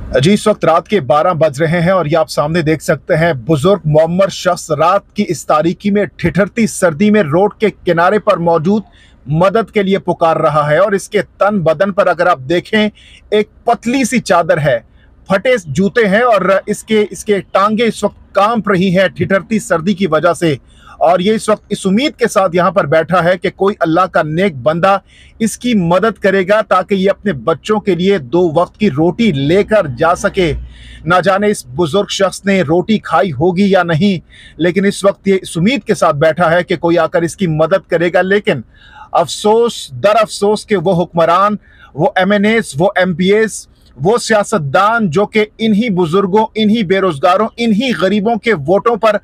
जी, इस वक्त रात के 12 बज रहे हैं और ये आप सामने देख सकते हैं, बुजुर्ग मुअम्मर शख्स रात की इस तारीकी में ठिठुरती सर्दी में रोड के किनारे पर मौजूद मदद के लिए पुकार रहा है। और इसके तन बदन पर अगर आप देखें, एक पतली सी चादर है, फटे जूते हैं और इसके टांगे इस वक्त कांप रही हैं ठिठुरती सर्दी की वजह से। और ये इस वक्त इस उम्मीद के साथ यहाँ पर बैठा है कि कोई अल्लाह का नेक बंदा इसकी मदद करेगा ताकि ये अपने बच्चों के लिए 2 वक्त की रोटी लेकर जा सके। ना जाने इस बुजुर्ग शख्स ने रोटी खाई होगी या नहीं, लेकिन इस वक्त ये इस उम्मीद के साथ बैठा है कि कोई आकर इसकी मदद करेगा। लेकिन अफसोस दर अफसोस के वो हुक्मरान, वो MNAs, वो MPAs, वो सियासतदान जो कि इन्हीं बुजुर्गों, इन्हीं बेरोजगारों, इन्हीं गरीबों के वोटों पर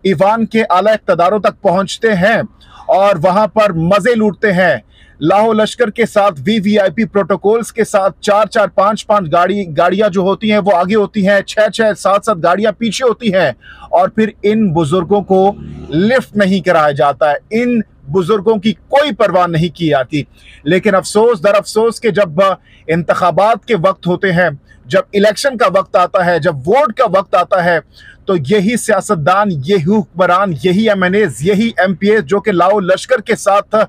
ईवान के आला इक़्तिदारों तक पहुंचते हैं और वहां पर मजे लूटते हैं। लाहो लश्कर के साथ VVIP प्रोटोकॉल्स के साथ 4-4, 5-5 गाड़ियां जो होती हैं वो आगे होती हैं, 6-6, 7-7 गाड़ियां पीछे होती हैं। और फिर इन बुजुर्गों को लिफ्ट नहीं कराया जाता है, इन बुजुर्गों की कोई परवाह नहीं की जाती। लेकिन अफसोस दर अफसोस के जब इंतखाबात के वक्त होते हैं, जब इलेक्शन का वक्त आता है, जब वोट का वक्त आता है, तो यही सियासतदान, यही हुक्मरान, यही MNAs, यही MPAs जो कि लाओ लश्कर के साथ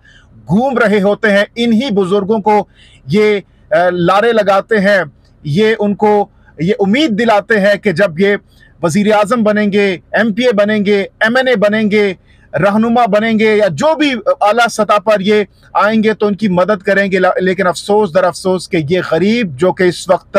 घूम रहे होते हैं, इन्हीं बुजुर्गों को ये लारे लगाते हैं, ये उनको ये उम्मीद दिलाते हैं कि जब ये वजीर आजम बनेंगे, MPA बनेंगे, MNA बनेंगे, रहनुमा बनेंगे या जो भी आला सतह पर ये आएंगे तो उनकी मदद करेंगे। लेकिन अफसोस दर अफसोस के ये गरीब जो कि इस वक्त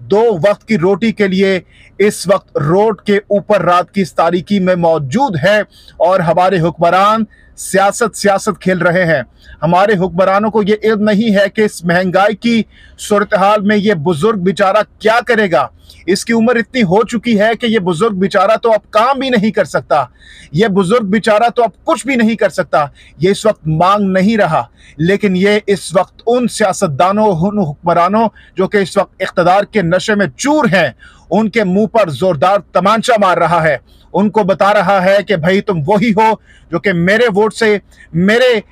2 वक्त की रोटी के लिए इस वक्त रोड के ऊपर रात की इस तारीकी में मौजूद है और हमारे हुक्मरान सियासत खेल रहे हैं। हमारे हुक्मरानों को ये इल्म नहीं है कि इस महंगाई की सूरत हाल में ये बुजुर्ग बेचारा क्या करेगा। इसकी उम्र इतनी हो चुकी है कि ये बुजुर्ग बेचारा तो अब काम भी नहीं कर सकता, ये बुजुर्ग बेचारा तो अब कुछ भी नहीं कर सकता। ये इस वक्त मांग नहीं रहा, लेकिन ये इस वक्त उन सियासतदानों, उन हुक्मरानों जो कि इस वक्त इख्तिदार के नशे में चूर हैं, उनके मुंह पर जोरदार तमांचा मार रहा है। उनको बता रहा है कि भाई तुम वही हो जो कि मेरे वोट से, मेरे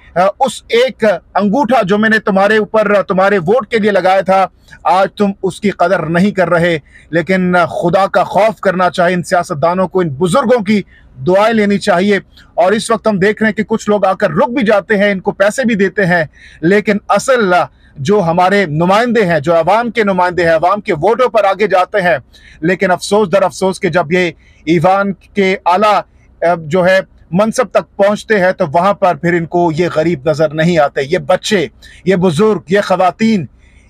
उस एक अंगूठा जो मैंने तुम्हारे ऊपर, तुम्हारे वोट के लिए लगाया था, आज तुम उसकी कदर नहीं कर रहे। लेकिन खुदा का खौफ करना चाहिए इन सियासतदानों को, इन बुजुर्गों की दुआएं लेनी चाहिए। और इस वक्त हम देख रहे हैं कि कुछ लोग आकर रुक भी जाते हैं, इनको पैसे भी देते हैं, लेकिन असल जो हमारे नुमाइंदे हैं, जो अवाम के नुमाइंदे हैं, अवाम के वोटों पर आगे जाते हैं। लेकिन अफसोस दर अफसोस के जब ये ईवान के आला जो है मनसब तक पहुंचते हैं तो वहां पर फिर इनको ये गरीब नजर नहीं आते, ये बच्चे, ये बुजुर्ग, ये खवातीन,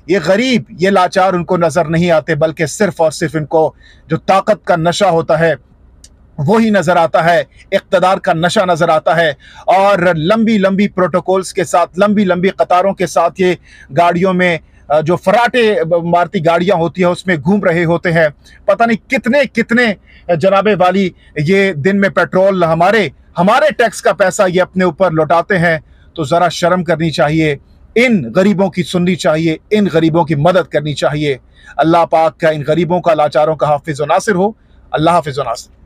ये गरीब, ये लाचार उनको नजर नहीं आते, बल्कि सिर्फ और सिर्फ इनको जो ताकत का नशा होता है वही नजर आता है, इक़्तिदार का नशा नजर आता है। और लंबी लंबी प्रोटोकॉल्स के साथ, लंबी लंबी कतारों के साथ ये गाड़ियों में जो फराटे मारती गाड़ियां होती है उसमें घूम रहे होते हैं। पता नहीं कितने कितने जनाबे वाली ये दिन में पेट्रोल, हमारे टैक्स का पैसा ये अपने ऊपर लौटाते हैं। तो जरा शर्म करनी चाहिए, इन गरीबों की सुननी चाहिए, इन गरीबों की मदद करनी चाहिए। अल्लाह पाक का इन गरीबों का, लाचारों का हाफिज व नासिर हो। अल्लाह हाफिज व नासिर।